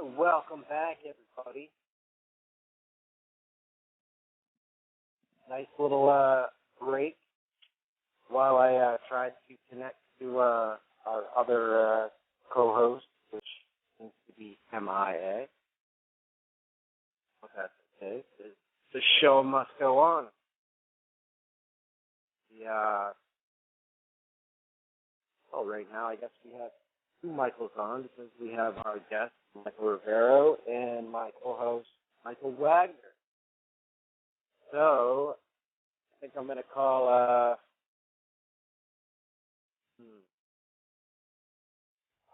Welcome back, everybody. Nice little break while I tried to connect to our other co-host, which seems to be MIA. But that's okay. The show must go on. Well, right now I guess we have two Michaels on because we have our guest, Michael Rivero, and my co-host, Michael Wagner. So, I think I'm going to call,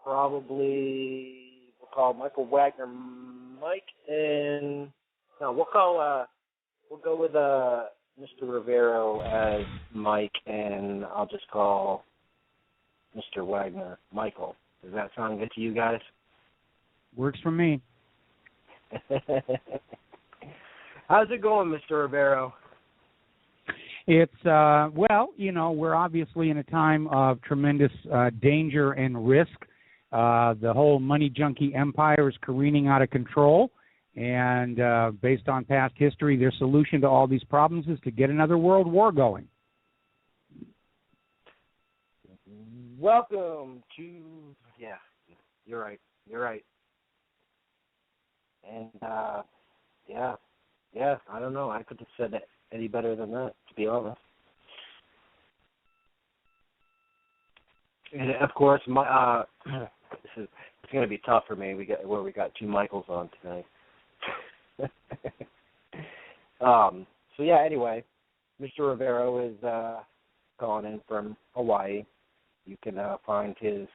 we'll call Michael Wagner Mike, and, no, we'll go with, Mr. Rivero as Mike, and I'll just call Mr. Wagner Michael. Does that sound good to you guys? Works for me. How's it going, Mr. Rivero? It's, we're obviously in a time of tremendous danger and risk. The whole money junkie empire is careening out of control. And based on past history, their solution to all these problems is to get another world war going. Welcome to, you're right. And, I don't know. I could have said it any better than that, to be honest. And, of course, it's going to be tough for me. We got two Michaels on tonight. Anyway, Mr. Rivero is calling in from Hawaii. You can find his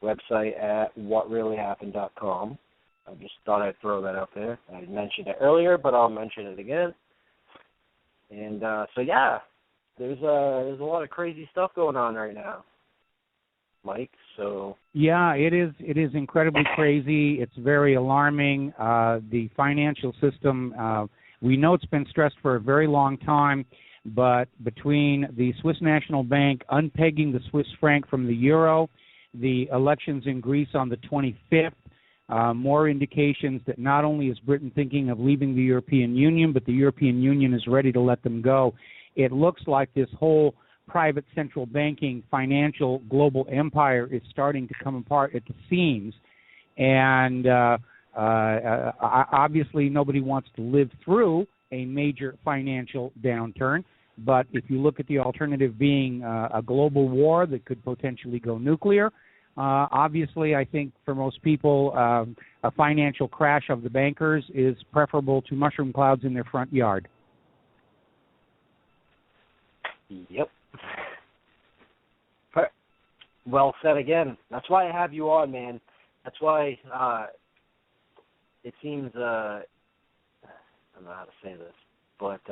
website at whatreallyhappened.com. I just thought I'd throw that out there. I mentioned it earlier, but I'll mention it again. And there's a lot of crazy stuff going on right now, Mike. So yeah, it is incredibly crazy. It's very alarming. The financial system, we know it's been stressed for a very long time. But between the Swiss National Bank unpegging the Swiss franc from the euro, the elections in Greece on the 25th, more indications that not only is Britain thinking of leaving the European Union, but the European Union is ready to let them go. It looks like this whole private central banking financial global empire is starting to come apart at the seams. And obviously nobody wants to live through a major financial downturn. But if you look at the alternative being a global war that could potentially go nuclear, obviously I think for most people a financial crash of the bankers is preferable to mushroom clouds in their front yard. Yep. Well said again. That's why I have you on, man. That's why it seems, I don't know how to say this, but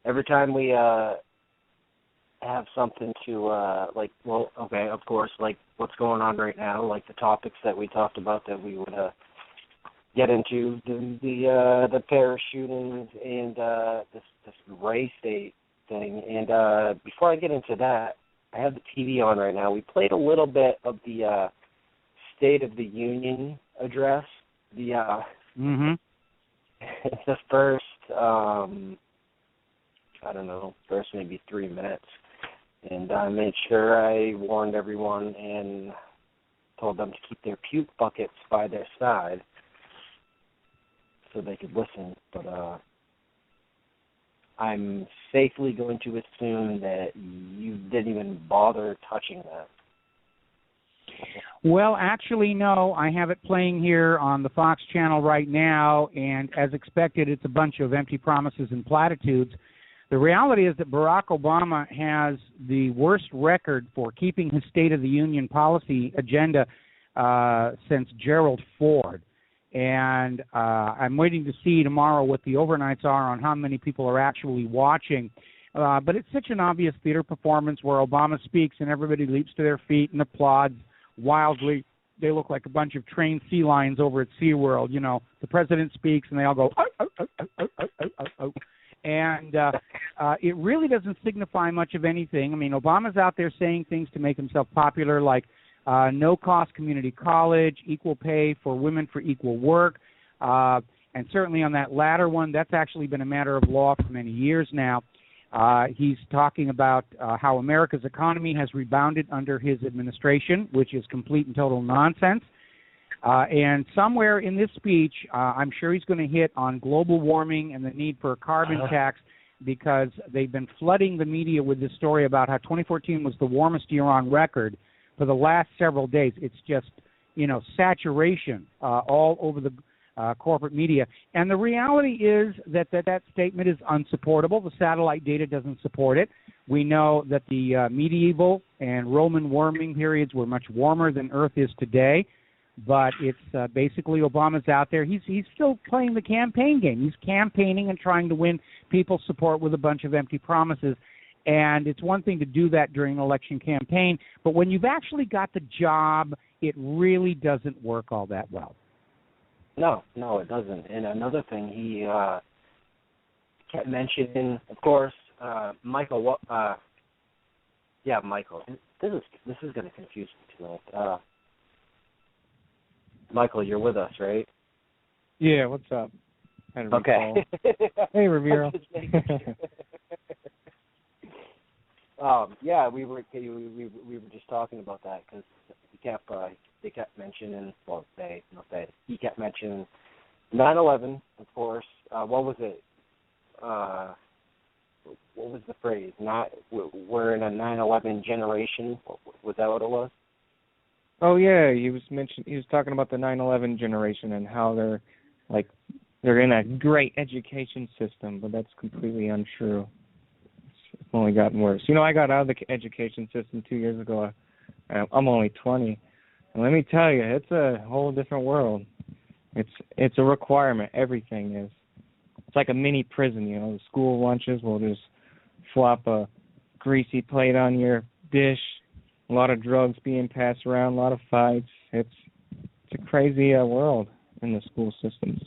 every time we have something to, of course, like what's going on right now, like the topics that we talked about that we would get into, the parachuting and this Ray State thing. And before I get into that, I have the TV on right now. We played a little bit of the State of the Union address, the first, first maybe 3 minutes. And I made sure I warned everyone and told them to keep their puke buckets by their side so they could listen. But I'm safely going to assume that you didn't even bother touching that. Well, actually, no. I have it playing here on the Fox channel right now, and as expected, it's a bunch of empty promises and platitudes. The reality is that Barack Obama has the worst record for keeping his State of the Union policy agenda since Gerald Ford. And I'm waiting to see tomorrow what the overnights are on how many people are actually watching. But it's such an obvious theater performance where Obama speaks and everybody leaps to their feet and applauds wildly. They look like a bunch of trained sea lions over at SeaWorld. You know, the president speaks and they all go, oh, oh, oh, oh, oh, oh, oh, oh, oh. And it really doesn't signify much of anything. I mean, Obama's out there saying things to make himself popular, like no-cost community college, equal pay for women for equal work. And certainly on that latter one, that's actually been a matter of law for many years now. He's talking about how America's economy has rebounded under his administration, which is complete and total nonsense. And somewhere in this speech, I'm sure he's going to hit on global warming and the need for a carbon tax, because they've been flooding the media with this story about how 2014 was the warmest year on record for the last several days. It's just, saturation all over the corporate media. And the reality is that statement is unsupportable. The satellite data doesn't support it. We know that the medieval and Roman warming periods were much warmer than Earth is today. But it's basically Obama's out there. He's still playing the campaign game. He's campaigning and trying to win people's support with a bunch of empty promises. And it's one thing to do that during an election campaign, but when you've actually got the job, it really doesn't work all that well. No, it doesn't. And another thing, he kept mentioning, of course, Michael. Michael. This is going to confuse me tonight. Michael, you're with us, right? Yeah, what's up? Okay. Hey, Rivero. We were just talking about that because they kept mentioning. Well, he kept mentioning 9/11, of course. What was it? What was the phrase? We're in a 9/11 generation. Was that what it was? Oh yeah, he was talking about the 9/11 generation and how they're in a great education system, but that's completely untrue. It's only gotten worse. I got out of the education system 2 years ago. I'm only 20, and let me tell you, it's a whole different world. It's a requirement. Everything is. It's like a mini prison. The school lunches will just flop a greasy plate on your dish. A lot of drugs being passed around, a lot of fights. It's a crazy world in the school systems.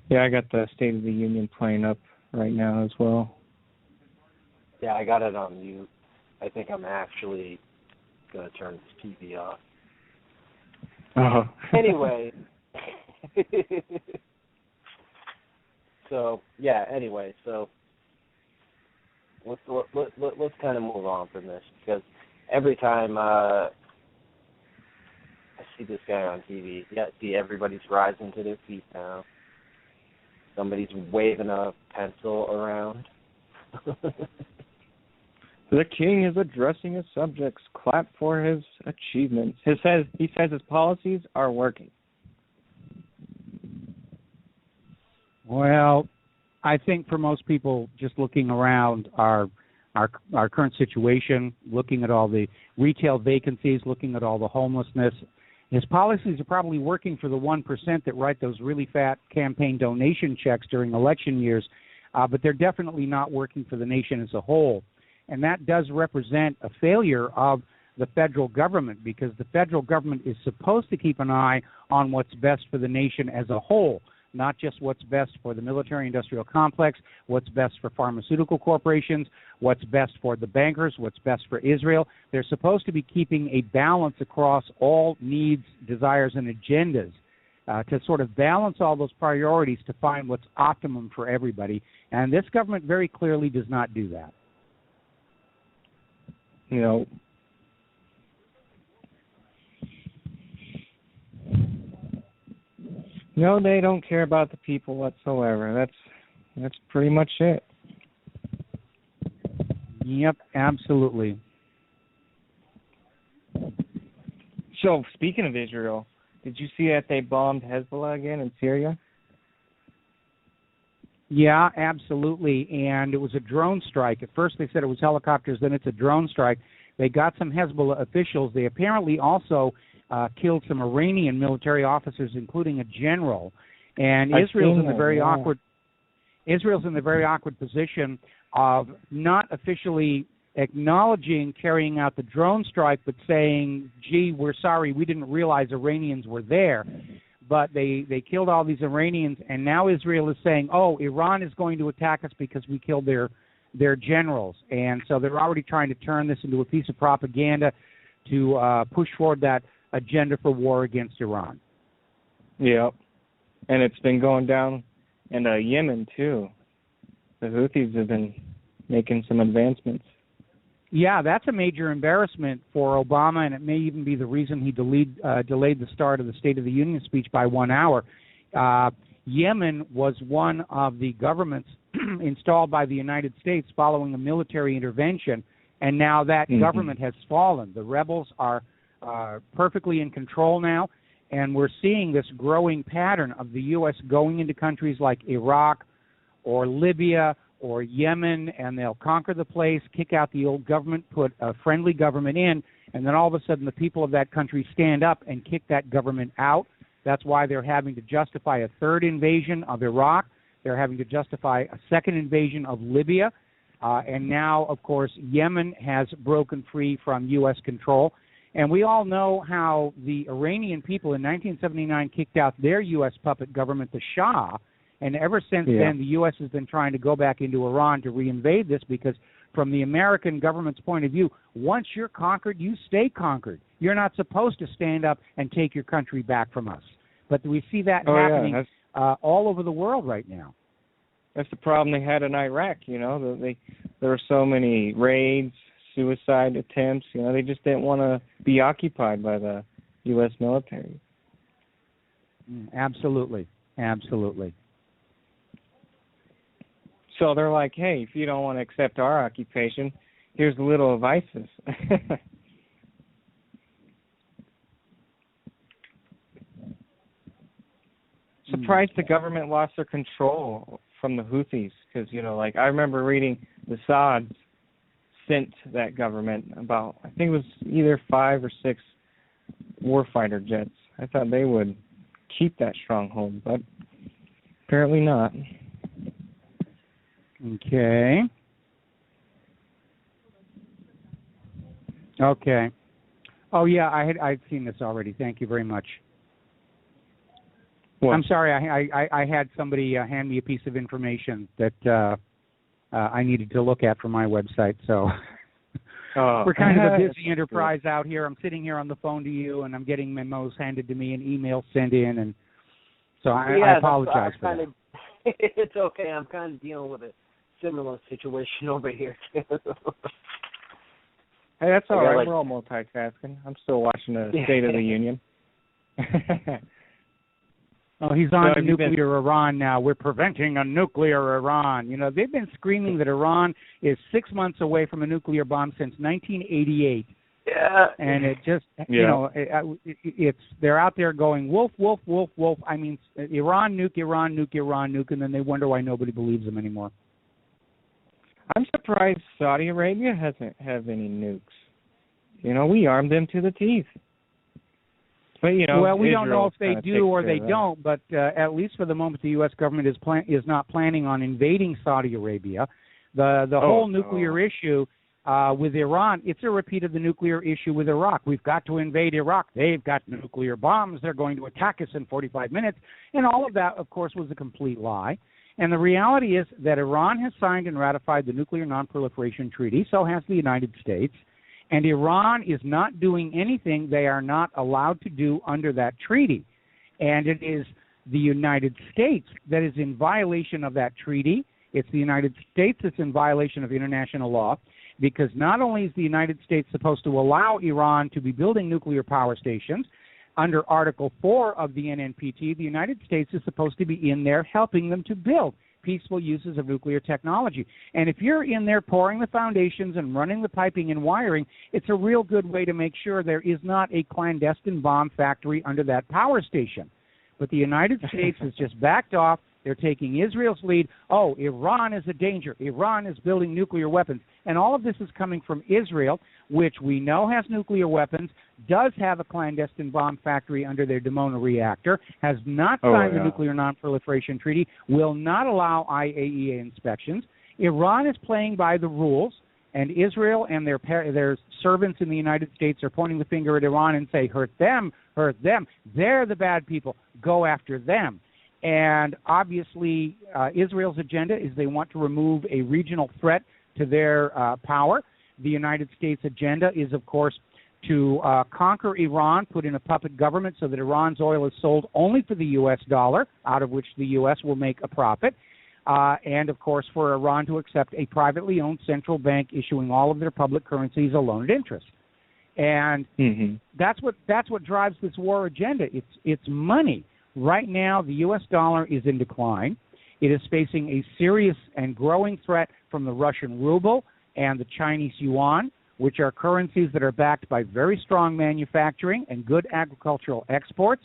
Yeah, I got the State of the Union playing up right now as well. Yeah, I got it on mute. I think I'm actually going to turn this TV off. Anyway. So let's kind of move on from this, because every time I see this guy on TV, everybody's rising to their feet now. Somebody's waving a pencil around. The king is addressing his subjects. Clap for his achievements. He says his policies are working. Well, I think for most people, just looking around our current situation, looking at all the retail vacancies, looking at all the homelessness, his policies are probably working for the 1% that write those really fat campaign donation checks during election years, but they're definitely not working for the nation as a whole. And that does represent a failure of the federal government, because the federal government is supposed to keep an eye on what's best for the nation as a whole, not just what's best for the military-industrial complex, what's best for pharmaceutical corporations, what's best for the bankers, what's best for Israel. They're supposed to be keeping a balance across all needs, desires, and agendas to sort of balance all those priorities to find what's optimum for everybody. And this government very clearly does not do that. No, they don't care about the people whatsoever. That's pretty much it. Yep, absolutely. So, speaking of Israel, did you see that they bombed Hezbollah again in Syria? Yeah, absolutely. And it was a drone strike. At first they said it was helicopters, then it's a drone strike. They got some Hezbollah officials. They apparently also killed some Iranian military officers, including a general. And Israel's in the very awkward position of not officially acknowledging carrying out the drone strike, but saying, gee, we're sorry, we didn't realize Iranians were there. But they killed all these Iranians, and now Israel is saying, oh, Iran is going to attack us because we killed their generals. And so they're already trying to turn this into a piece of propaganda to push forward that agenda for war against Iran. Yep. And it's been going down in Yemen, too. The Houthis have been making some advancements. Yeah, that's a major embarrassment for Obama, and it may even be the reason he delayed the start of the State of the Union speech by 1 hour. Yemen was one of the governments installed by the United States following a military intervention, and now that government has fallen. The rebels are perfectly in control now, and we're seeing this growing pattern of the U.S. going into countries like Iraq or Libya or Yemen, and they'll conquer the place, kick out the old government, put a friendly government in, and then all of a sudden the people of that country stand up and kick that government out. That's why they're having to justify a third invasion of Iraq. They're having to justify a second invasion of Libya. And now, of course, Yemen has broken free from U.S. control. And we all know how the Iranian people in 1979 kicked out their U.S. puppet government, the Shah. And ever since then, the U.S. has been trying to go back into Iran to reinvade this because from the American government's point of view, once you're conquered, you stay conquered. You're not supposed to stand up and take your country back from us. But we see that happening all over the world right now. That's the problem they had in Iraq, you know. There were so many raids, suicide attempts. You know, they just didn't want to be occupied by the U.S. military. Absolutely. Absolutely. So they're like, hey, if you don't want to accept our occupation, here's a little of ISIS. Surprised the government lost their control from the Houthis because, you know, like I remember reading the Saudis sent that government about, I think it was either 5 or 6 warfighter jets. I thought they would keep that stronghold, but apparently not. Okay. Okay. Oh yeah, I'd seen this already. Thank you very much. What? I'm sorry. I had somebody hand me a piece of information that I needed to look at for my website. So we're kind of a busy enterprise out here. I'm sitting here on the phone to you, and I'm getting memos handed to me and emails sent in, and so I apologize for that. It's okay. I'm kind of dealing with a similar situation over here too. Hey, that's all right. We're all multitasking. I'm still watching the State of the Union. Oh, he's on to nuclear Iran now. We're preventing a nuclear Iran. You know, they've been screaming that Iran is 6 months away from a nuclear bomb since 1988. Yeah. And it just, you know, they're out there going, wolf, wolf, wolf, wolf. I mean, Iran, nuke, Iran, nuke, Iran, nuke, and then they wonder why nobody believes them anymore. I'm surprised Saudi Arabia hasn't have any nukes. You know, we armed them to the teeth. But, you know, well, we don't know if they do or they don't, but at least for the moment, the U.S. government is not planning on invading Saudi Arabia. The whole nuclear issue with Iran, it's a repeat of the nuclear issue with Iraq. We've got to invade Iraq. They've got nuclear bombs. They're going to attack us in 45 minutes. And all of that, of course, was a complete lie. And the reality is that Iran has signed and ratified the Nuclear Non-Proliferation Treaty, so has the United States. And Iran is not doing anything they are not allowed to do under that treaty. And it is the United States that is in violation of that treaty. It's the United States that's in violation of international law, because not only is the United States supposed to allow Iran to be building nuclear power stations, under Article 4 of the NNPT, the United States is supposed to be in there helping them to build peaceful uses of nuclear technology. And if you're in there pouring the foundations and running the piping and wiring, it's a real good way to make sure there is not a clandestine bomb factory under that power station. But the United States has just backed off. They're taking Israel's lead. Oh, Iran is a danger. Iran is building nuclear weapons. And all of this is coming from Israel, which we know has nuclear weapons, does have a clandestine bomb factory under their Dimona reactor, has not signed the Nuclear Non-Proliferation Treaty, will not allow IAEA inspections. Iran is playing by the rules, And Israel and their servants in the United States are pointing the finger at Iran and say, hurt them, hurt them. They're the bad people. Go after them. And obviously, Israel's agenda is they want to remove a regional threat to their power. The United States agenda is, of course, to conquer Iran, put in a puppet government so that Iran's oil is sold only for the U.S. dollar, out of which the U.S. will make a profit, and, of course, for Iran to accept a privately owned central bank issuing all of their public currencies a loan at interest. And that's what drives this war agenda. It's money. Right now, the U.S. dollar is in decline. It is facing a serious and growing threat from the Russian ruble and the Chinese yuan, which are currencies that are backed by very strong manufacturing and good agricultural exports.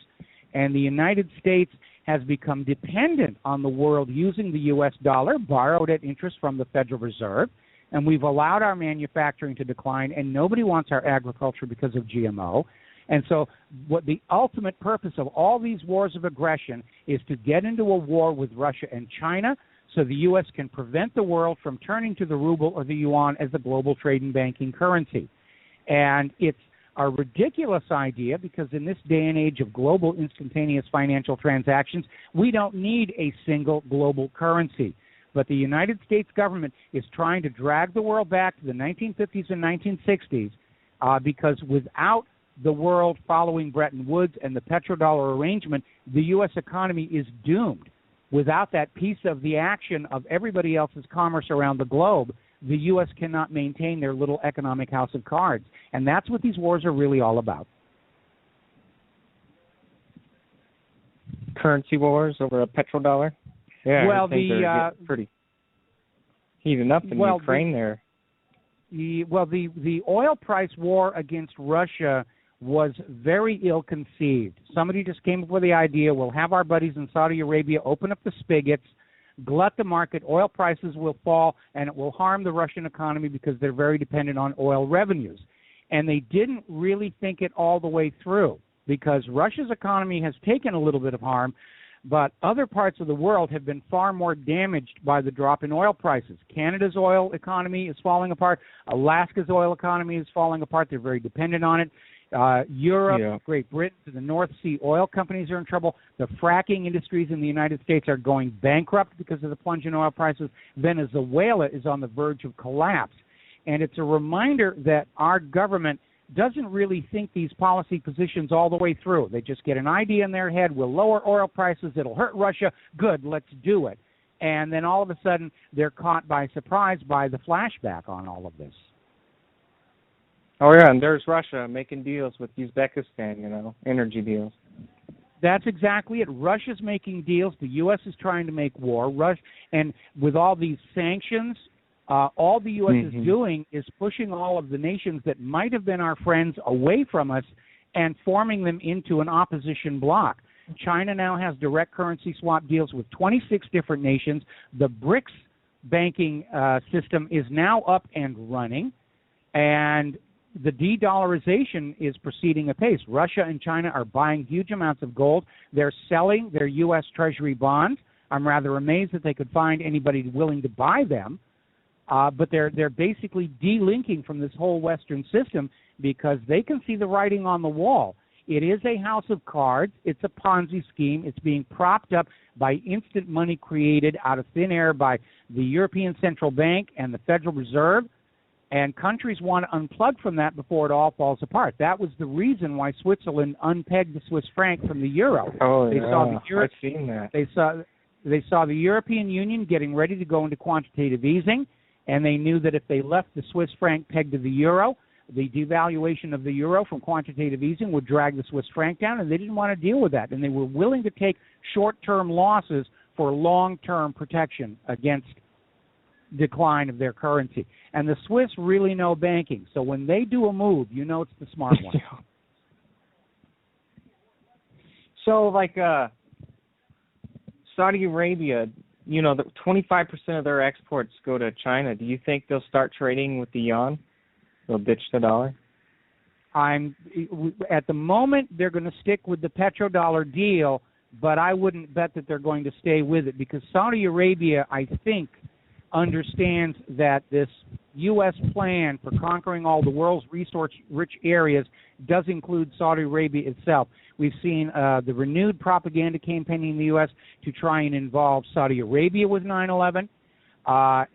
And the United States has become dependent on the world using the U.S. dollar, borrowed at interest from the Federal Reserve. And we've allowed our manufacturing to decline, and nobody wants our agriculture because of GMO. And so what the ultimate purpose of all these wars of aggression is to get into a war with Russia and China so the U.S. can prevent the world from turning to the ruble or the yuan as the global trade and banking currency. And it's a ridiculous idea because in this day and age of global instantaneous financial transactions, we don't need a single global currency. But the United States government is trying to drag the world back to the 1950s and 1960s because without the world following Bretton Woods and the petrodollar arrangement, the U.S. economy is doomed. Without that piece of the action of everybody else's commerce around the globe, the U.S. cannot maintain their little economic house of cards. And that's what these wars are really all about. Currency wars over a petrodollar? Yeah, well, things are pretty heating up in Ukraine there. The oil price war against Russia was very ill-conceived. Somebody just came up with the idea, we'll have our buddies in Saudi Arabia open up the spigots, glut the market, oil prices will fall, and it will harm the Russian economy because they're very dependent on oil revenues. And they didn't really think it all the way through because Russia's economy has taken a little bit of harm, but other parts of the world have been far more damaged by the drop in oil prices. Canada's oil economy is falling apart. Alaska's oil economy is falling apart. They're very dependent on it. Europe, Great Britain, the North Sea oil companies are in trouble. The fracking industries in the United States are going bankrupt because of the plunge in oil prices. Venezuela is on the verge of collapse. And it's a reminder that our government doesn't really think these policy positions all the way through. They just get an idea in their head, we'll lower oil prices, it'll hurt Russia, good, let's do it. And then all of a sudden, they're caught by surprise by the flashback on all of this. Oh, yeah, and there's Russia making deals with Uzbekistan, energy deals. That's exactly it. Russia's making deals. The U.S. is trying to make war. And with all these sanctions, all the U.S. is doing is pushing all of the nations that might have been our friends away from us and forming them into an opposition bloc. China now has direct currency swap deals with 26 different nations. The BRICS banking system is now up and running, and the de-dollarization is proceeding apace. Russia and China are buying huge amounts of gold. They're selling their U.S. Treasury bonds. I'm rather amazed that they could find anybody willing to buy them. But they're basically delinking from this whole Western system because they can see the writing on the wall. It is a house of cards. It's a Ponzi scheme. It's being propped up by instant money created out of thin air by the European Central Bank and the Federal Reserve. And countries want to unplug from that before it all falls apart. That was the reason why Switzerland unpegged the Swiss franc from the euro. Oh, I've seen that. They saw the European Union getting ready to go into quantitative easing, and they knew that if they left the Swiss franc pegged to the euro, the devaluation of the euro from quantitative easing would drag the Swiss franc down, and they didn't want to deal with that. And they were willing to take short-term losses for long-term protection against decline of their currency. And the Swiss really know banking. So when they do a move, you know it's the smart one. So, like Saudi Arabia, the 25% of their exports go to China. Do you think they'll start trading with the yuan? They'll ditch the dollar? At the moment, they're going to stick with the petrodollar deal, but I wouldn't bet that they're going to stay with it because Saudi Arabia, I think, understands that this U.S. plan for conquering all the world's resource-rich areas does include Saudi Arabia itself. We've seen the renewed propaganda campaign in the U.S. to try and involve Saudi Arabia with 9/11,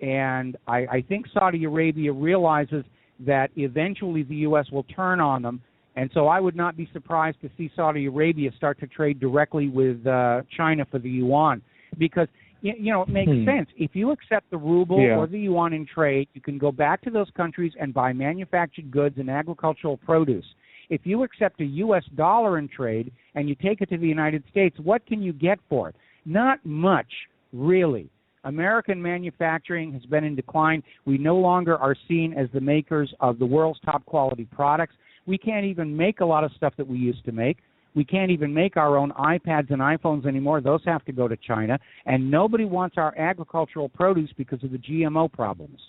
and I think Saudi Arabia realizes that eventually the U.S. will turn on them, and so I would not be surprised to see Saudi Arabia start to trade directly with China for the yuan, because it makes sense. If you accept the ruble or the yuan in trade, you can go back to those countries and buy manufactured goods and agricultural produce. If you accept a U.S. dollar in trade and you take it to the United States, what can you get for it? Not much, really. American manufacturing has been in decline. We no longer are seen as the makers of the world's top quality products. We can't even make a lot of stuff that we used to make. We can't even make our own iPads and iPhones anymore. Those have to go to China. And nobody wants our agricultural produce because of the GMO problems.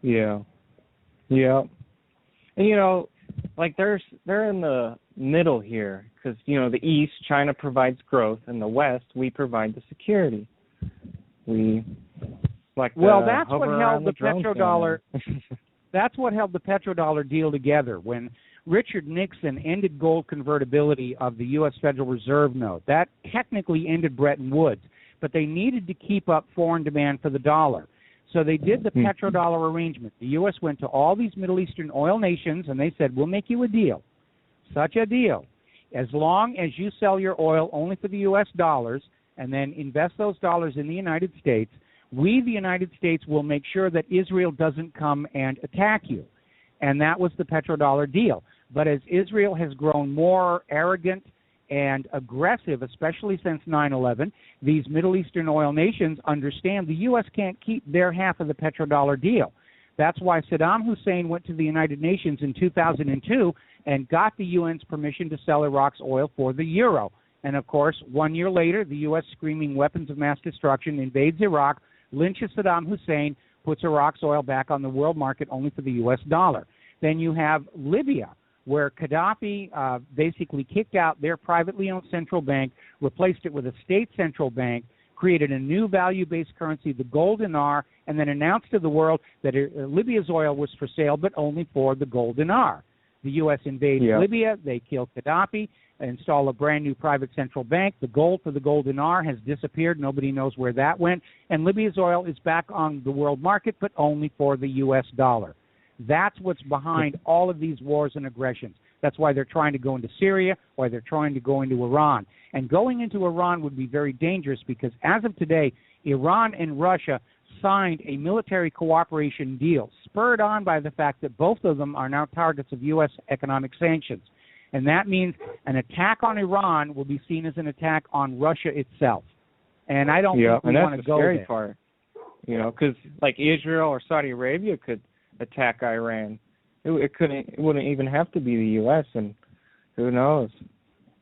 Yeah. Yeah. And, they're in the middle here because, the East, China provides growth, and the West, we provide the security. That's what held the petrodollar. That's what held the petrodollar deal together when Richard Nixon ended gold convertibility of the U.S. Federal Reserve note. That technically ended Bretton Woods, but they needed to keep up foreign demand for the dollar. So they did the petrodollar arrangement. The U.S. went to all these Middle Eastern oil nations, and they said, we'll make you a deal, such a deal, as long as you sell your oil only for the U.S. dollars and then invest those dollars in the United States, we, the United States, will make sure that Israel doesn't come and attack you. And that was the petrodollar deal. But as Israel has grown more arrogant and aggressive, especially since 9/11, these Middle Eastern oil nations understand the U.S. can't keep their half of the petrodollar deal. That's why Saddam Hussein went to the United Nations in 2002 and got the UN's permission to sell Iraq's oil for the euro. And, of course, 1 year later, the U.S., screaming weapons of mass destruction, invades Iraq, lynches Saddam Hussein, puts Iraq's oil back on the world market only for the U.S. dollar. Then you have Libya, where Gaddafi basically kicked out their privately owned central bank, replaced it with a state central bank, created a new value-based currency, the gold dinar, and then announced to the world that Libya's oil was for sale, but only for the gold dinar. The U.S. invades Libya, they kill Gaddafi, install a brand new private central bank. The gold for the gold dinar has disappeared. Nobody knows where that went. And Libya's oil is back on the world market, but only for the U.S. dollar. That's what's behind all of these wars and aggressions. That's why they're trying to go into Syria, why they're trying to go into Iran. And going into Iran would be very dangerous because as of today, Iran and Russia signed a military cooperation deal, spurred on by the fact that both of them are now targets of U.S. economic sanctions. And that means an attack on Iran will be seen as an attack on Russia itself. And I don't think we want to go there. Yeah, and that's the scary part. Because like Israel or Saudi Arabia could attack Iran. It wouldn't even have to be the U.S., and who knows?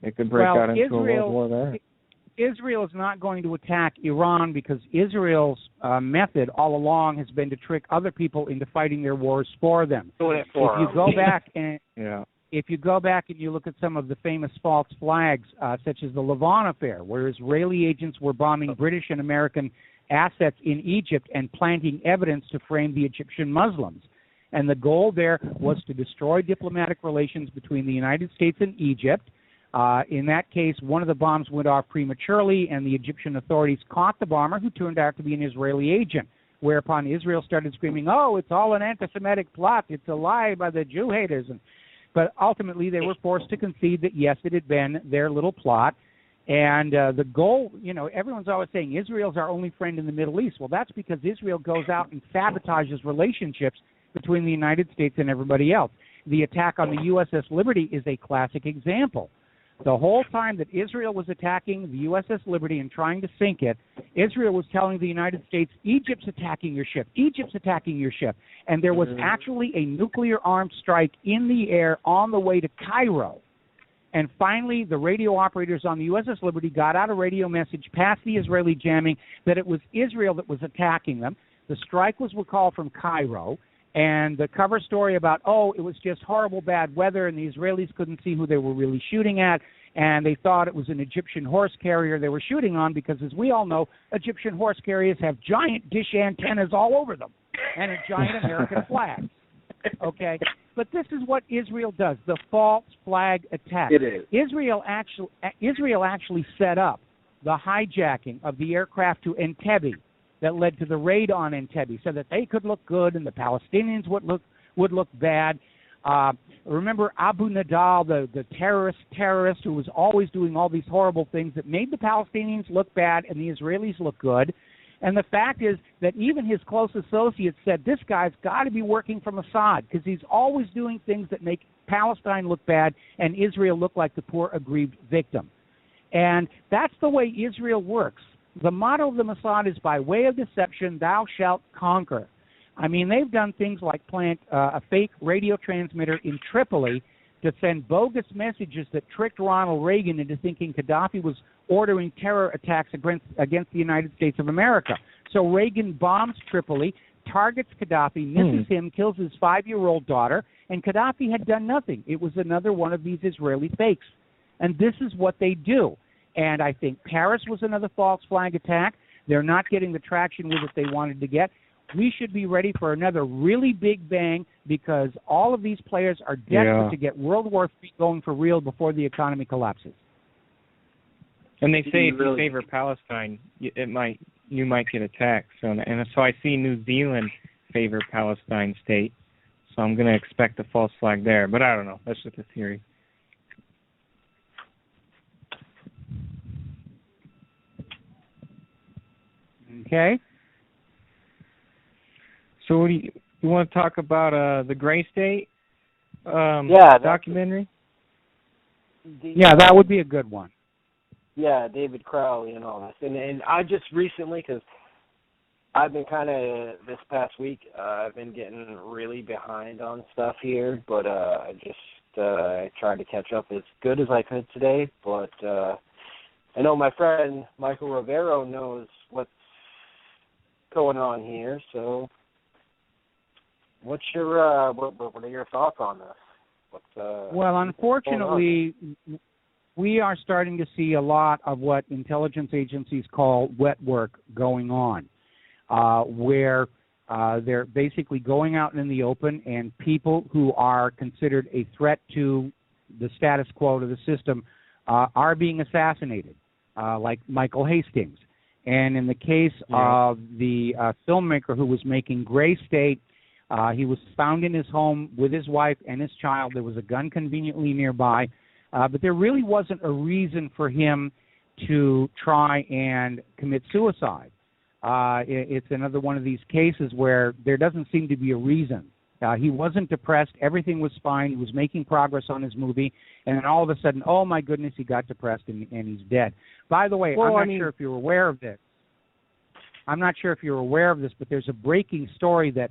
It could break out into a world war there. Israel is not going to attack Iran because Israel's method all along has been to trick other people into fighting their wars for them. If you go back and if you go back and you look at some of the famous false flags, such as the Lavon affair, where Israeli agents were bombing British and American assets in Egypt and planting evidence to frame the Egyptian Muslims. And the goal there was to destroy diplomatic relations between the United States and Egypt. In that case, one of the bombs went off prematurely, and the Egyptian authorities caught the bomber, who turned out to be an Israeli agent, whereupon Israel started screaming, oh, it's all an anti-Semitic plot. It's a lie by the Jew haters. But ultimately, they were forced to concede that, yes, it had been their little plot. And the goal, everyone's always saying Israel's our only friend in the Middle East. Well, that's because Israel goes out and sabotages relationships between the United States and everybody else. The attack on the USS Liberty is a classic example. The whole time that Israel was attacking the USS Liberty and trying to sink it, Israel was telling the United States, Egypt's attacking your ship, Egypt's attacking your ship. And there was actually a nuclear-armed strike in the air on the way to Cairo. And finally, the radio operators on the USS Liberty got out a radio message past the Israeli jamming that it was Israel that was attacking them. The strike was recalled from Cairo. And the cover story about, it was just horrible bad weather and the Israelis couldn't see who they were really shooting at, and they thought it was an Egyptian horse carrier they were shooting on because, as we all know, Egyptian horse carriers have giant dish antennas all over them and a giant American flag. Okay? But this is what Israel does, the false flag attack. It is. Israel actually set up the hijacking of the aircraft to Entebbe that led to the raid on Entebbe so that they could look good and the Palestinians would look bad. Remember Abu Nidal, the terrorist who was always doing all these horrible things that made the Palestinians look bad and the Israelis look good. And the fact is that even his close associates said, this guy's got to be working for Mossad because he's always doing things that make Palestine look bad and Israel look like the poor aggrieved victim. And that's the way Israel works. The motto of the Mossad is, by way of deception, thou shalt conquer. I mean, they've done things like plant a fake radio transmitter in Tripoli to send bogus messages that tricked Ronald Reagan into thinking Gaddafi was ordering terror attacks against the United States of America. So Reagan bombs Tripoli, targets Gaddafi, misses him, kills his 5-year-old daughter, and Gaddafi had done nothing. It was another one of these Israeli fakes. And this is what they do. And I think Paris was another false flag attack. They're not getting the traction with it they wanted to get. We should be ready for another really big bang because all of these players are desperate to get World War III going for real before the economy collapses. And they say if you favor Palestine, you might get attacked. So I see New Zealand favor Palestine state. So I'm going to expect a false flag there. But I don't know. That's just a theory. Okay. So what do you want to talk about the Gray State documentary? Yeah, that would be a good one. Yeah, David Crowley and all this. And I just recently, because I've been kind of, this past week, I've been getting really behind on stuff here, but I just tried to catch up as good as I could today. But I know my friend Michael Rivero knows what's going on here, so what's your what are your thoughts on this? Well, unfortunately, we are starting to see a lot of what intelligence agencies call wet work going on, where they're basically going out in the open, and people who are considered a threat to the status quo, to the system, are being assassinated, like Michael Hastings. And in the case of the filmmaker who was making Gray State, he was found in his home with his wife and his child. There was a gun conveniently nearby, but there really wasn't a reason for him to try and commit suicide. It's another one of these cases where there doesn't seem to be a reason. He wasn't depressed. Everything was fine. He was making progress on his movie. And then all of a sudden, oh, my goodness, he got depressed and he's dead. By the way, I'm not sure if you're aware of this. I'm not sure if you're aware of this, but there's a breaking story that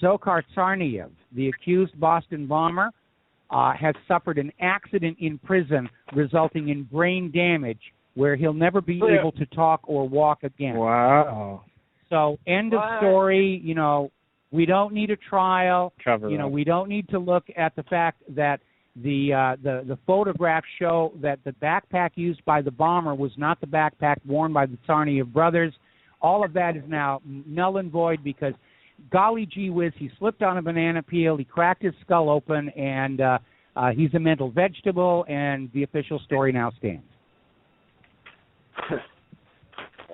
Dzhokhar Tsarnaev, the accused Boston bomber, has suffered an accident in prison resulting in brain damage where he'll never be able to talk or walk again. Wow. So end of story. You know, we don't need a trial. We don't need to look at the fact that the photographs show that the backpack used by the bomber was not the backpack worn by the Tsarnaev brothers. All of that is now null and void because, golly gee whiz, he slipped on a banana peel, he cracked his skull open, and he's a mental vegetable, and the official story now stands.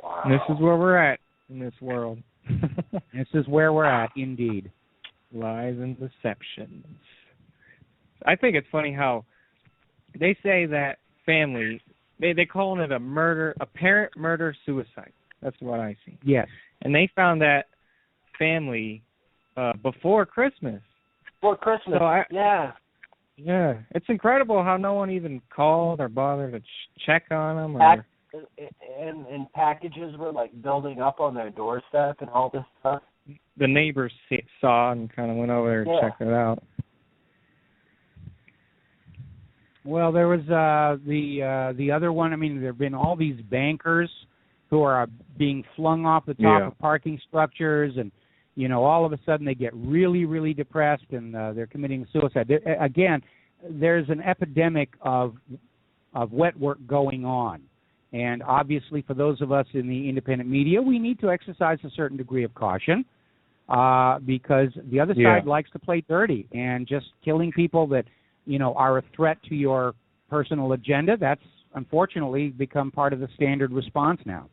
Wow. This is where we're at in this world. This is where we're at, indeed. Lies and deceptions. I think it's funny how they say that family, they call it a murder, a parent murder suicide. That's what I see. Yes. And they found that family before Christmas. Before Christmas, so yeah. Yeah. It's incredible how no one even called or bothered to check on them. Or... And packages were like building up on their doorstep and all this stuff. The neighbors saw and kind of went over there and checked it out. Well, there was the other one. I mean, there have been all these bankers who are being flung off the top of parking structures, and you know, all of a sudden they get really, really depressed and they're committing suicide. Again, there's an epidemic of of wet work going on. And obviously, for those of us in the independent media, we need to exercise a certain degree of caution because the other side likes to play dirty, and just killing people that, you know, are a threat to your personal agenda, that's unfortunately become part of the standard response now.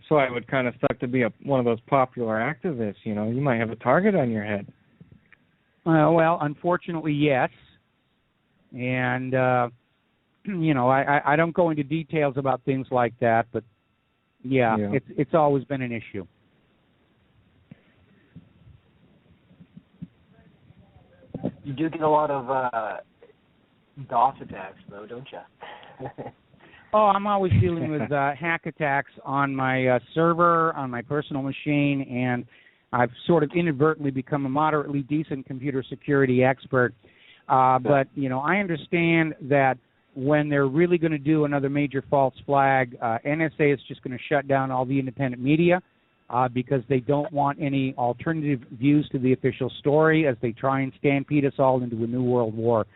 So I would kind of suck to be one of those popular activists, you know. You might have a target on your head. Well, unfortunately, yes. And, you know, I don't go into details about things like that, but, yeah. It's always been an issue. You do get a lot of DOS attacks, though, don't you? Oh, I'm always dealing with hack attacks on my server, on my personal machine, and I've sort of inadvertently become a moderately decent computer security expert. But, you know, I understand that when they're really going to do another major false flag, NSA is just going to shut down all the independent media because they don't want any alternative views to the official story as they try and stampede us all into a new world war.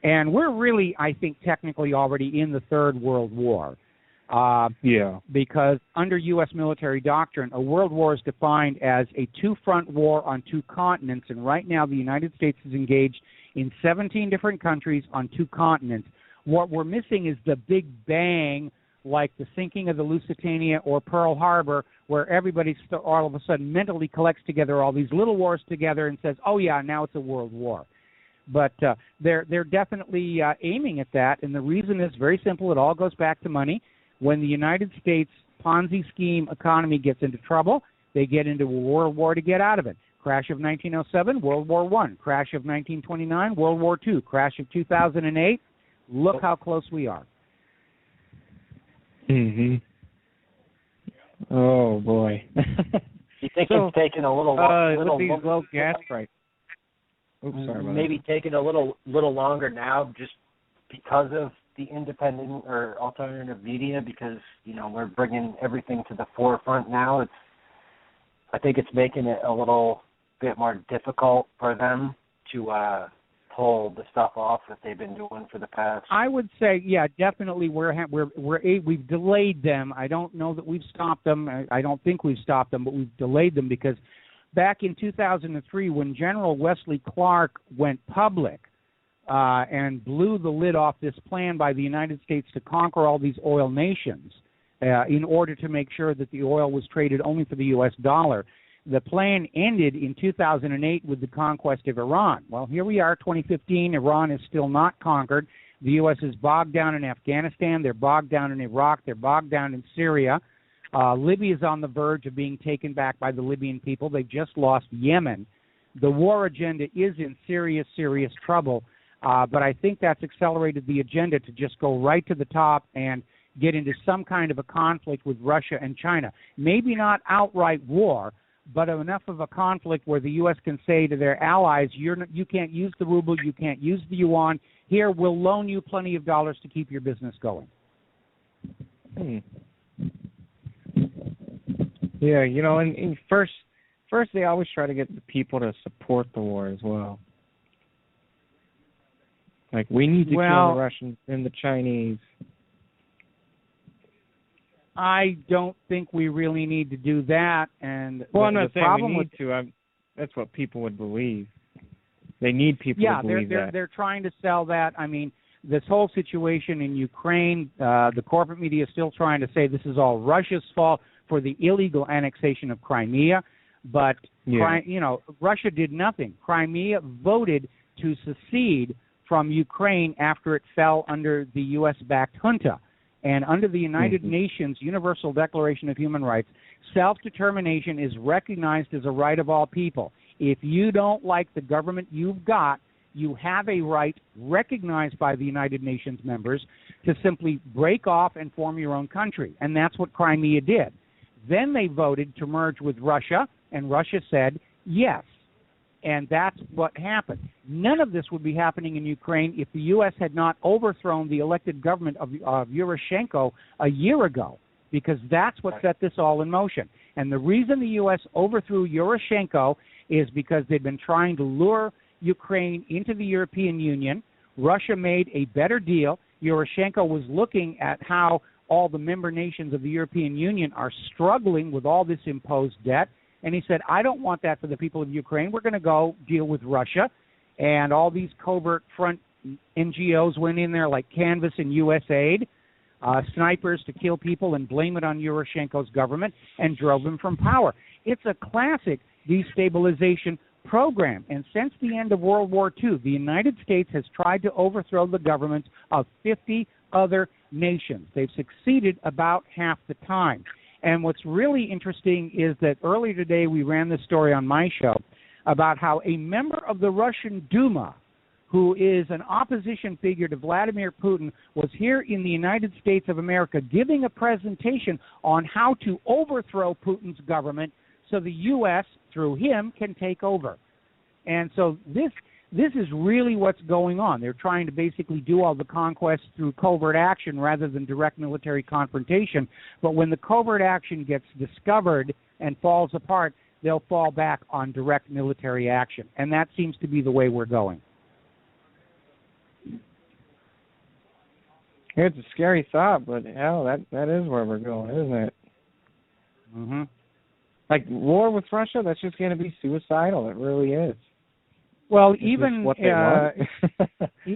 And we're really, I think, technically already in the Third World War. Because under U.S. military doctrine, a world war is defined as a two-front war on two continents, and right now the United States is engaged in 17 different countries on two continents. What we're missing is the big bang, like the sinking of the Lusitania or Pearl Harbor, where everybody all of a sudden mentally collects together all these little wars together and says, oh, yeah, now it's a world war. But they're definitely aiming at that, and the reason is very simple. It all goes back to money. When the United States Ponzi scheme economy gets into trouble, they get into a world war to get out of it. Crash of 1907, World War I. Crash of 1929, World War II. Crash of 2008, look how close we are. Mm-hmm. Oh, boy. You think it's taken a little with these low gas prices. Oops, sorry about maybe that. taking a little longer now just because of the independent or alternative media, because, you know, we're bringing everything to the forefront now. I think it's making it a little bit more difficult for them to pull the stuff off that they've been doing for the past. I would say, yeah, definitely we've delayed them. I don't know that we've stopped them. I don't think we've stopped them, but we've delayed them because back in 2003, when General Wesley Clark went public and blew the lid off this plan by the United States to conquer all these oil nations in order to make sure that the oil was traded only for the U.S. dollar, the plan ended in 2008 with the conquest of Iran. Well, here we are, 2015. Iran is still not conquered. The U.S. is bogged down in Afghanistan. They're bogged down in Iraq. They're bogged down in Syria. Libya is on the verge of being taken back by the Libyan people. They just lost Yemen. The war agenda is in serious, serious trouble, but I think that's accelerated the agenda to just go right to the top and get into some kind of a conflict with Russia and China. Maybe not outright war, but enough of a conflict where the U.S. can say to their allies, you can't use the ruble, you can't use the yuan. Here, we'll loan you plenty of dollars to keep your business going. Yeah, you know, and first they always try to get the people to support the war as well. Like, we need to kill the Russians and the Chinese. I don't think we really need to do that. And I'm not saying we need to. That's what people would believe. They need people to believe that. Yeah, they're trying to sell that. I mean, this whole situation in Ukraine, the corporate media is still trying to say this is all Russia's fault for the illegal annexation of Crimea. But, you know, Russia did nothing. Crimea voted to secede from Ukraine after it fell under the U.S.-backed junta. And under the United Nations Universal Declaration of Human Rights, self-determination is recognized as a right of all people. If you don't like the government you've got, you have a right recognized by the United Nations members to simply break off and form your own country. And that's what Crimea did. Then they voted to merge with Russia, and Russia said yes. And that's what happened. None of this would be happening in Ukraine if the U.S. had not overthrown the elected government of Yushchenko a year ago, because that's what set this all in motion. And the reason the U.S. overthrew Yushchenko is because they'd been trying to lure Ukraine into the European Union, Russia made a better deal. Yushchenko was looking at how all the member nations of the European Union are struggling with all this imposed debt. And he said, I don't want that for the people of Ukraine. We're going to go deal with Russia. And all these covert front NGOs went in there like Canvas and USAID, snipers to kill people and blame it on Yushchenko's government, and drove him from power. It's a classic destabilization program. And since the end of World War II, the United States has tried to overthrow the governments of 50 other nations. They've succeeded about half the time. And what's really interesting is that earlier today we ran this story on my show about how a member of the Russian Duma, who is an opposition figure to Vladimir Putin, was here in the United States of America giving a presentation on how to overthrow Putin's government so the U.S., through him, can take over. And so this is really what's going on. They're trying to basically do all the conquests through covert action rather than direct military confrontation. But when the covert action gets discovered and falls apart, they'll fall back on direct military action. And that seems to be the way we're going. It's a scary thought, but hell, that is where we're going, isn't it? Mm-hmm. Like war with Russia, that's just going to be suicidal. It really is. Well, Is even this what they want?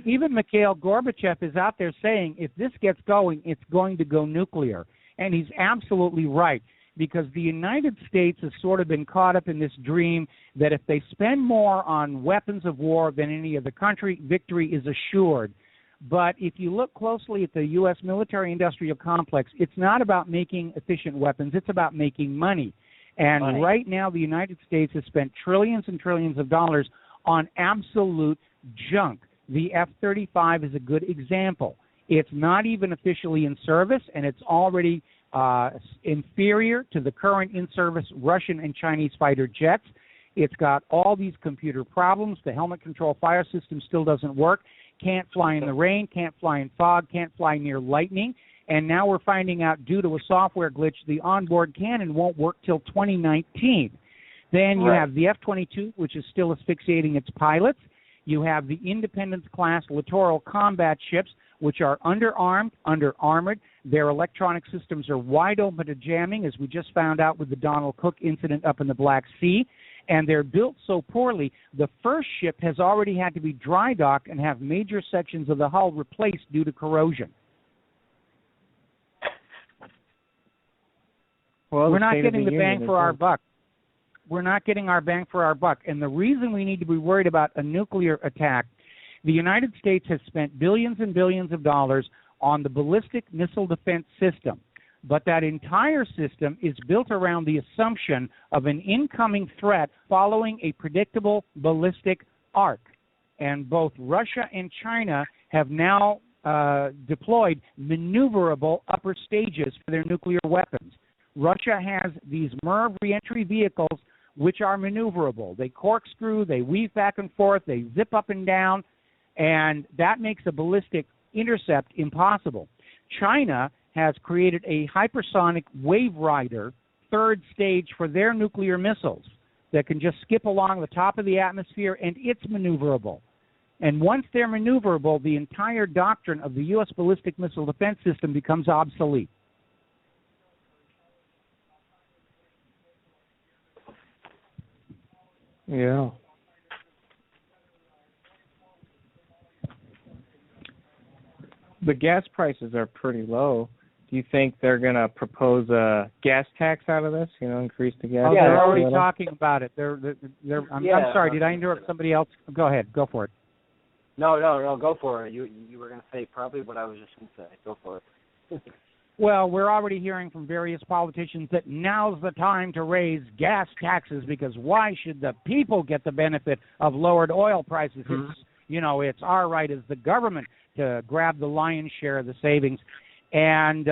even Mikhail Gorbachev is out there saying if this gets going, it's going to go nuclear. And he's absolutely right, because the United States has sort of been caught up in this dream that if they spend more on weapons of war than any other country, victory is assured. But if you look closely at the U.S. military-industrial complex, it's not about making efficient weapons. It's about making money. And right now, the United States has spent trillions and trillions of dollars on absolute junk. The F-35 is a good example. It's not even officially in service, and it's already inferior to the current in-service Russian and Chinese fighter jets. It's got all these computer problems. The helmet control fire system still doesn't work. Can't fly in the rain, can't fly in fog, can't fly near lightning. And now we're finding out, due to a software glitch, the onboard cannon won't work till 2019. Then you have the F-22, which is still asphyxiating its pilots. You have the Independence-class littoral combat ships, which are underarmed, under-armored. Their electronic systems are wide open to jamming, as we just found out with the Donald Cook incident up in the Black Sea. And they're built so poorly, the first ship has already had to be dry docked and have major sections of the hull replaced due to corrosion. Well, we're not getting the bang for our buck. We're not getting our bang for our buck. And the reason we need to be worried about a nuclear attack, the United States has spent billions and billions of dollars on the ballistic missile defense system. But that entire system is built around the assumption of an incoming threat following a predictable ballistic arc. And both Russia and China have now deployed maneuverable upper stages for their nuclear weapons. Russia has these MIRV reentry vehicles which are maneuverable. They corkscrew, they weave back and forth, they zip up and down, and that makes a ballistic intercept impossible. China has created a hypersonic wave rider third stage for their nuclear missiles that can just skip along the top of the atmosphere, and it's maneuverable. And once they're maneuverable, the entire doctrine of the U.S. ballistic missile defense system becomes obsolete. Yeah. The gas prices are pretty low. Do you think they're going to propose a gas tax out of this? You know, increase the gas? Oh, yeah, they're already talking about it. I'm sorry. Did I interrupt somebody else? Go ahead. Go for it. No, go for it. You were going to say probably what I was just going to say. Go for it. Well, we're already hearing from various politicians that now's the time to raise gas taxes because why should the people get the benefit of lowered oil prices? Mm-hmm. It's our right as the government to grab the lion's share of the savings. And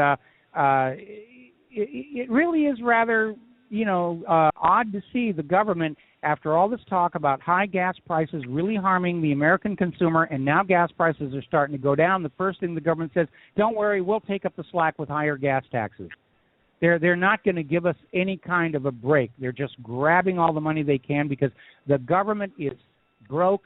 it really is rather, odd to see the government, after all this talk about high gas prices really harming the American consumer, and now gas prices are starting to go down, the first thing the government says, don't worry, we'll take up the slack with higher gas taxes. They're not going to give us any kind of a break. They're just grabbing all the money they can because the government is broke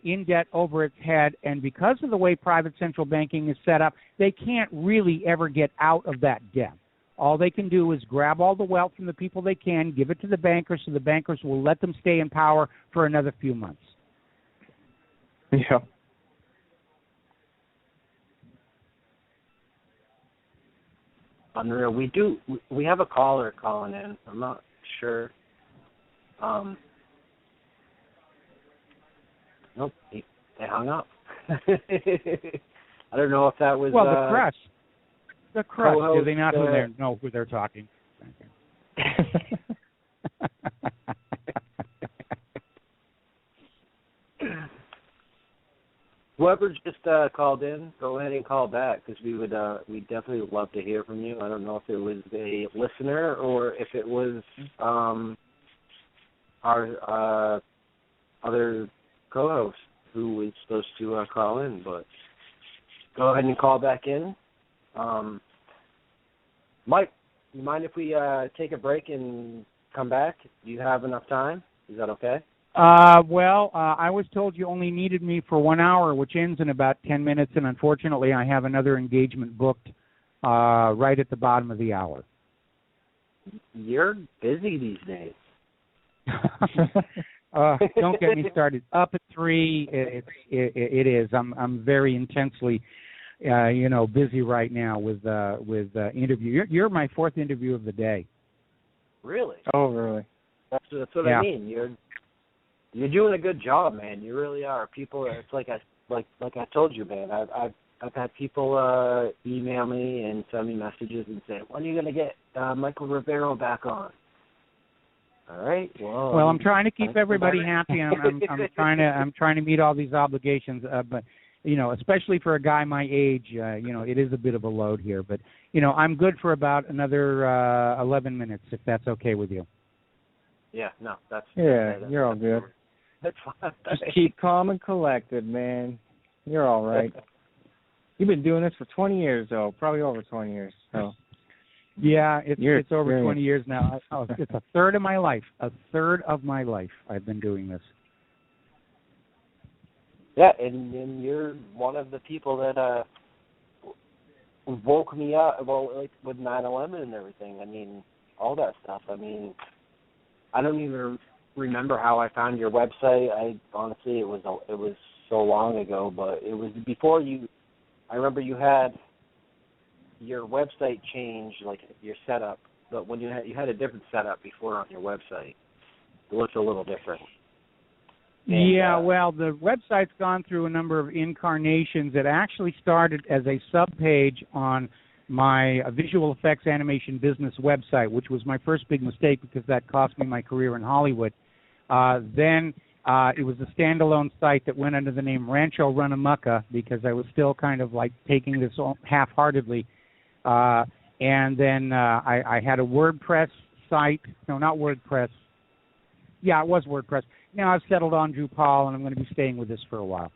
in debt over its head, and because of the way private central banking is set up, they can't really ever get out of that debt. All they can do is grab all the wealth from the people they can, give it to the bankers, so the bankers will let them stay in power for another few months. Yeah. Unreal. We have a caller calling in. I'm not sure. Nope, they hung up. I don't know if that was... Well, the crust. The crust. Do they not know who they're talking? Whoever just called in, go ahead and call back, because we'd definitely love to hear from you. I don't know if it was a listener or if it was our other co-host who was supposed to call in, but go ahead and call back in. Mike, you mind if we take a break and come back? Do you have enough time? Is that okay? I was told you only needed me for 1 hour, which ends in about 10 minutes, and unfortunately I have another engagement booked right at the bottom of the hour. You're busy these days. Don't get me started. Up at 3, it is. I'm very intensely, busy right now with interview. You're my 4th interview of the day. Really? Oh, really? That's what I mean. You're doing a good job, man. You really are. People, it's like I told you, man. I've had people email me and send me messages and say, "When are you gonna get Michael Rivero back on?" All right. Well, I'm trying to keep everybody happy. I'm trying to meet all these obligations, but especially for a guy my age, it is a bit of a load here. But I'm good for about another 11 minutes, if that's okay with you. Yeah. No, that's. Yeah, you're all good. That's fine. Just keep calm and collected, man. You're all right. You've been doing this for 20 years, though. Probably over 20 years. So. Yeah, it's over 20 years now. It's a third of my life. A third of my life I've been doing this. Yeah, and you're one of the people that woke me up, like with 9/11 and everything. I mean, all that stuff. I mean, I don't even remember how I found your website. I honestly, it was so long ago, but it was before you. I remember you had your website changed, like your setup, but when you had a different setup before on your website. It looks a little different. And, well, the website's gone through a number of incarnations. It actually started as a sub-page on my visual effects animation business website, which was my first big mistake because that cost me my career in Hollywood. Then it was a standalone site that went under the name Rancho Runamucka because I was still kind of like taking this half-heartedly. And then I had a WordPress site. No, not WordPress. Yeah, it was WordPress. Now I've settled on Drupal, and I'm going to be staying with this for a while.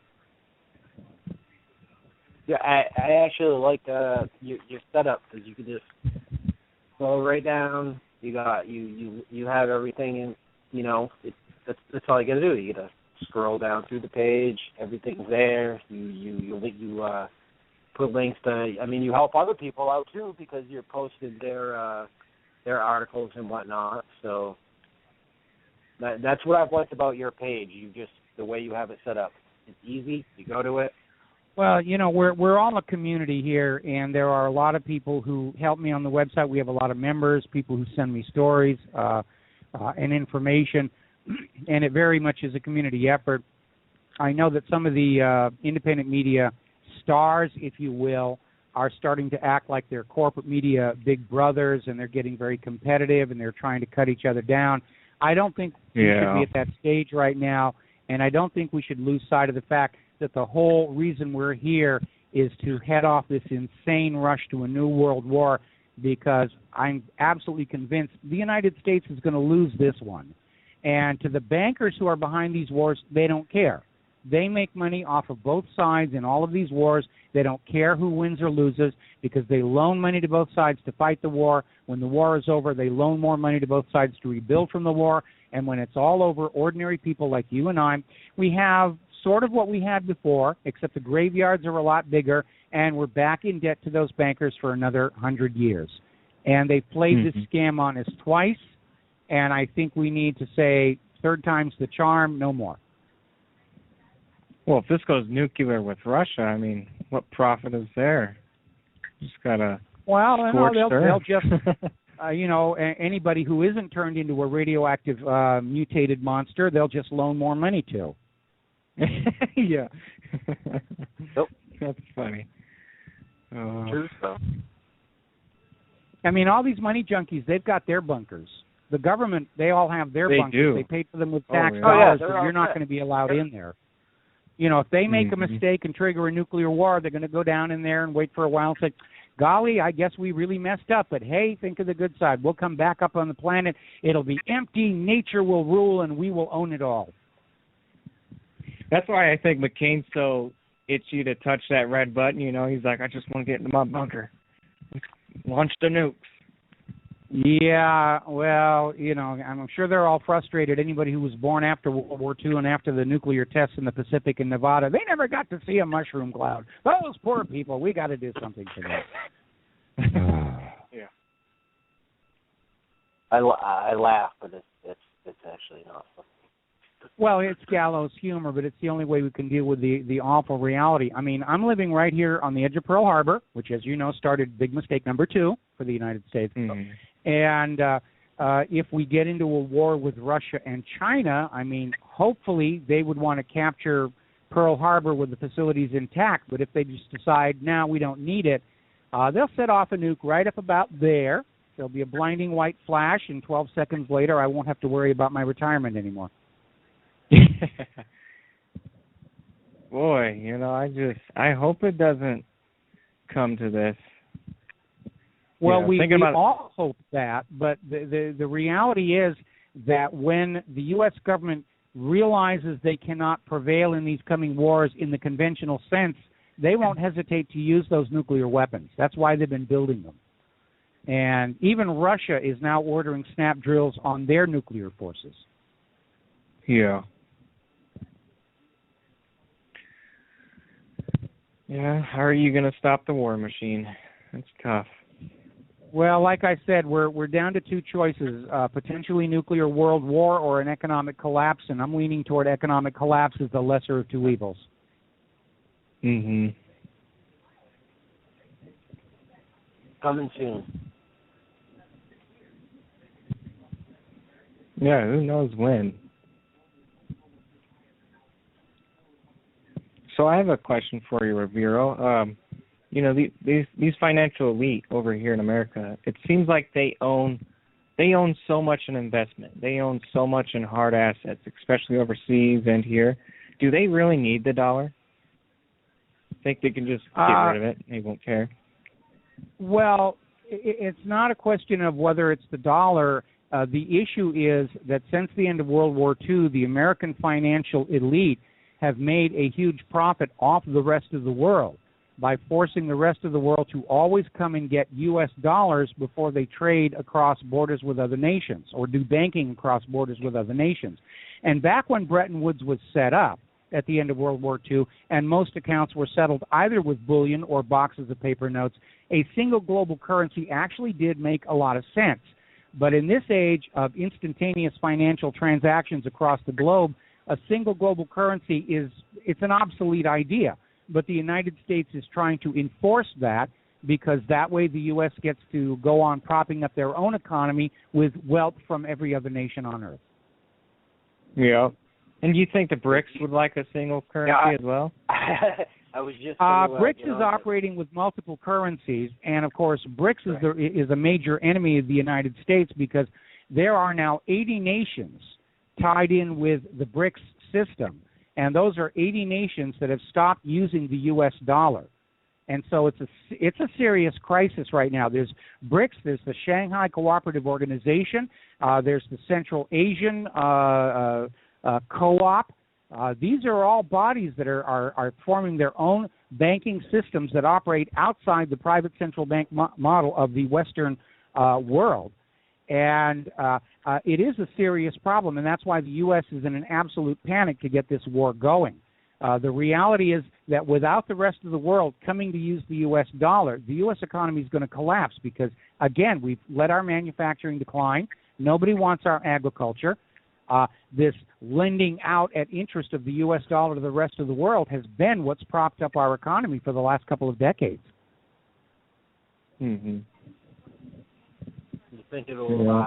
Yeah, I actually like your setup because you can just go right down. You have everything, and that's all you got to do. You got to scroll down through the page. Everything's there. You put links to. I mean, you help other people out too because you're posting their articles and whatnot. So that's what I've liked about your page. The way you have it set up. It's easy. You go to it. Well, we're all a community here, and there are a lot of people who help me on the website. We have a lot of members, people who send me stories and information, and it very much is a community effort. I know that some of the independent media stars, if you will, are starting to act like they're corporate media big brothers, and they're getting very competitive, and they're trying to cut each other down. I don't think we should be at that stage right now, and I don't think we should lose sight of the fact that the whole reason we're here is to head off this insane rush to a new world war, because I'm absolutely convinced the United States is going to lose this one. And to the bankers who are behind these wars, they don't care. They make money off of both sides in all of these wars. They don't care who wins or loses because they loan money to both sides to fight the war. When the war is over, they loan more money to both sides to rebuild from the war. And when it's all over, ordinary people like you and I, we have sort of what we had before, except the graveyards are a lot bigger, and we're back in debt to those bankers for another 100 years. And they've played this scam on us twice, and I think we need to say third time's the charm, no more. Well, if this goes nuclear with Russia, I mean, what profit is there? Just got to they'll just, anybody who isn't turned into a radioactive mutated monster, they'll just loan more money to. Yeah. Nope. That's funny. True stuff. I mean, all these money junkies, they've got their bunkers. The government, they all have their bunkers. Do. They paid for them with tax dollars, but you're not going to be allowed in there. You know, if they make a mistake and trigger a nuclear war, they're going to go down in there and wait for a while and say, golly, I guess we really messed up, but hey, think of the good side. We'll come back up on the planet. It'll be empty. Nature will rule, and we will own it all. That's why I think McCain's so itchy to touch that red button. You know, he's like, I just want to get into my bunker. Launch the nukes. Yeah, well, you know, I'm sure they're all frustrated. Anybody who was born after World War II and after the nuclear tests in the Pacific and Nevada, they never got to see a mushroom cloud. Those poor people, we got to do something for them. Yeah. I laugh, but it's actually not funny. Well, it's gallows humor, but it's the only way we can deal with the awful reality. I mean, I'm living right here on the edge of Pearl Harbor, which, as you know, started big mistake number 2 for the United States. And if we get into a war with Russia and China, I mean, hopefully they would want to capture Pearl Harbor with the facilities intact. But if they just decide, no, we don't need it, they'll set off a nuke right up about there. There'll be a blinding white flash, and 12 seconds later I won't have to worry about my retirement anymore. Boy, you know, I hope it doesn't come to this. Well, we all hope that, but the reality is that when the U.S. government realizes they cannot prevail in these coming wars in the conventional sense, they won't hesitate to use those nuclear weapons. That's why they've been building them. And even Russia is now ordering snap drills on their nuclear forces. Yeah. Yeah, how are you going to stop the war machine? That's tough. Well, like I said, we're down to 2 choices, potentially nuclear world war or an economic collapse, and I'm leaning toward economic collapse as the lesser of 2 evils. Coming soon. Yeah, who knows when. So I have a question for you, Rivero. You know, these financial elite over here in America, it seems like they own so much in investment. They own so much in hard assets, especially overseas and here. Do they really need the dollar? Think they can just get rid of it? They won't care? Well, it's not a question of whether it's the dollar. The issue is that since the end of World War II, the American financial elite have made a huge profit off the rest of the world by forcing the rest of the world to always come and get U.S. dollars before they trade across borders with other nations or do banking across borders with other nations. And back when Bretton Woods was set up at the end of World War II, and most accounts were settled either with bullion or boxes of paper notes, a single global currency actually did make a lot of sense. But in this age of instantaneous financial transactions across the globe, a single global currency it's an obsolete idea. But the United States is trying to enforce that because that way the U.S. gets to go on propping up their own economy with wealth from every other nation on Earth. Yeah. And do you think the BRICS would like a single currency as well? I was just BRICS is operating with multiple currencies, and of course BRICS is a major enemy of the United States because there are now 80 nations tied in with the BRICS system, and those are 80 nations that have stopped using the U.S. dollar. And so it's a serious crisis right now. There's BRICS, there's the Shanghai Cooperative Organization, there's the Central Asian Co-op. These are all bodies that are forming their own banking systems that operate outside the private central bank model of the Western world. And it is a serious problem, and that's why the U.S. is in an absolute panic to get this war going. The reality is that without the rest of the world coming to use the U.S. dollar, the U.S. economy is going to collapse because, again, we've let our manufacturing decline. Nobody wants our agriculture. This lending out at interest of the U.S. dollar to the rest of the world has been what's propped up our economy for the last couple of decades. Mm-hmm. Do you think it'll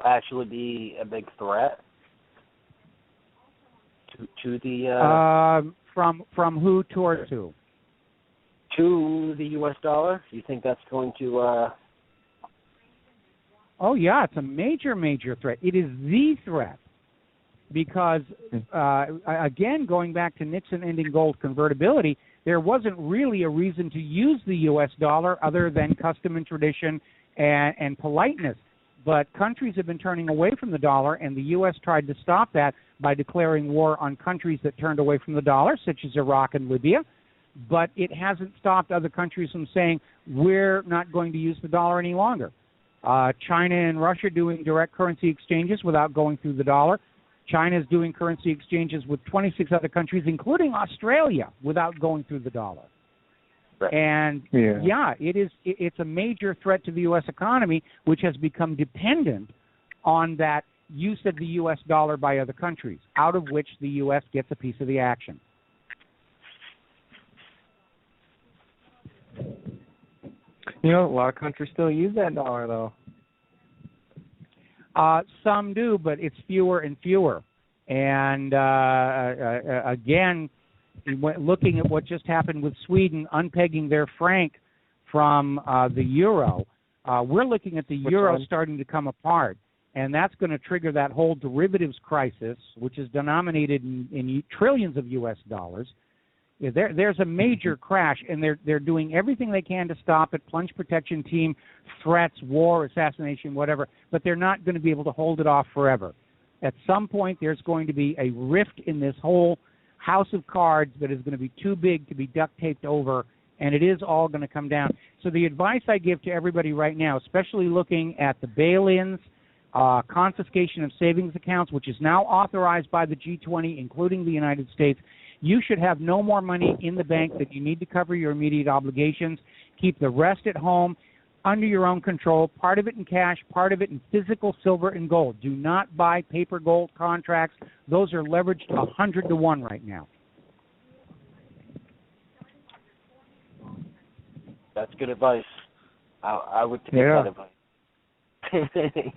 actually be a big threat to the from who towards who? To the U.S. dollar? Do you think that's going to? Oh yeah, it's a major threat. It is the threat because again, going back to Nixon ending gold convertibility, there wasn't really a reason to use the U.S. dollar other than custom and tradition and politeness. But countries have been turning away from the dollar, and the U.S. tried to stop that by declaring war on countries that turned away from the dollar, such as Iraq and Libya. But it hasn't stopped other countries from saying, we're not going to use the dollar any longer. China and Russia doing direct currency exchanges without going through the dollar. China is doing currency exchanges with 26 other countries, including Australia, without going through the dollar. Right. And it's a major threat to the U.S. economy, which has become dependent on that use of the U.S. dollar by other countries, out of which the U.S. gets a piece of the action. You know, a lot of countries still use that dollar, though. Some do, but it's fewer and fewer. And again, looking at what just happened with Sweden, unpegging their franc from the euro, we're looking at the euro starting to come apart. And that's going to trigger that whole derivatives crisis, which is denominated in trillions of U.S. dollars. There's a major crash, and they're doing everything they can to stop it, plunge protection team, threats, war, assassination, whatever, but they're not going to be able to hold it off forever. At some point, there's going to be a rift in this whole house of cards that is going to be too big to be duct-taped over, and it is all going to come down. So the advice I give to everybody right now, especially looking at the bail-ins, confiscation of savings accounts, which is now authorized by the G20, including the United States, you should have no more money in the bank that you need to cover your immediate obligations. Keep the rest at home under your own control, part of it in cash, part of it in physical silver and gold. Do not buy paper gold contracts. Those are leveraged 100 to 1 right now. That's good advice. I would take that advice.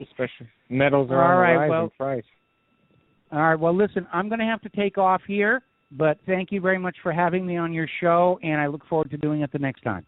Especially metals are on the rise in price. All right, well, listen, I'm going to have to take off here. But thank you very much for having me on your show, and I look forward to doing it the next time.